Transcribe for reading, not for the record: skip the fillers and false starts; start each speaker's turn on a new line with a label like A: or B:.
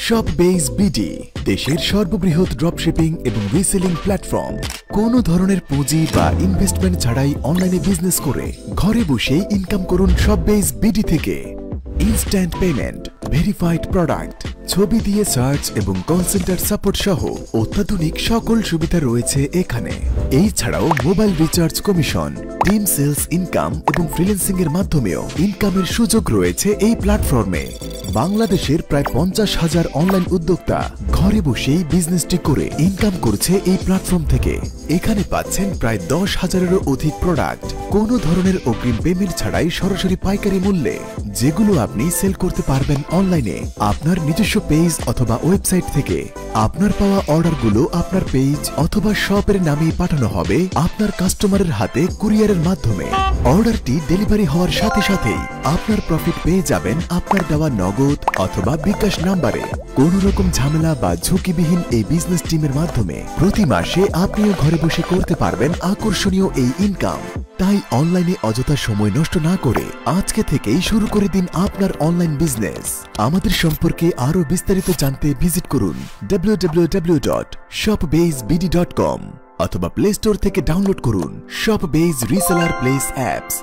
A: শপবেজ BD দেশের সর্ববৃহৎ dropshipping এবং রিসেলিং প্ল্যাটফর্ম। কোনো ধরনের পুঁজি বা ইনভেস্টমেন্ট ছাড়াই অনলাইনে বিজনেস করে ঘরে বসেই ইনকাম করুন শপবেজ বিডি থেকে। ইনস্ট্যান্ট পেমেন্ট, ভেরিফাইড প্রোডাক্ট, ছবি দিয়ে সার্চ এবং কল সেন্টার সাপোর্ট সহ অত্যাধুনিক সকল সুবিধা রয়েছে এখানে। এই ছাড়াও mobile recharge commission, team sales income এবং ফ্রিল্যান্সিং এর মাধ্যমেও ইনকামের সুযোগ রয়েছে এই প্ল্যাটফর্মে। বাংলাদেশের প্রায় 50,000 অনলাইন উদ্যোক্তা ঘরে বসেই বিজনেসটি করে ইনকাম করছে এই প্ল্যাটফর্ম থেকে। এখানে পাচ্ছেন প্রায় 10,000-এরও অধিক প্রোডাক্ট কোনো ধরনের অগ্রিম পেমেন্ট ছাড়াই সরাসরি পাইকারি মূল্যে, যেগুলো আপনি সেল করতে পারবেন অনলাইনে আপনার নিজস্ব পেজ অথবা ওয়েবসাইট থেকে। আপনার পাওয়া অর্ডারগুলো আপনার পেজ অথবা শপের নামেই পাঠানো হবে আপনার কাস্টমারের হাতে কুরিয়ারের মাধ্যমে। অর্ডারটি ডেলিভারি হওয়ার সাথে সাথেই আপনার প্রফিট পেয়ে যাবেন আপনার দেওয়া নগদ অথবা বিকাশ নাম্বারে। কোনো রকম ঝামেলা বা ঝুঁকিবিহীন এই বিজনেস টিমের মাধ্যমে প্রতি মাসে আপনিও ঘরে বসে করতে পারবেন আকর্ষণীয় এই ইনকাম। তাই অনলাইনে অযথা সময় নষ্ট না করে আজকে থেকেই শুরু করে দিন আপনার অনলাইন বিজনেস। আমাদের সম্পর্কে আরো বিস্তারিত জানতে ভিজিট করুন www.shopbazebd.com অথবা প্লে স্টোর থেকে ডাউনলোড করুন শপবেজ রিসেলার প্লেস অ্যাপস।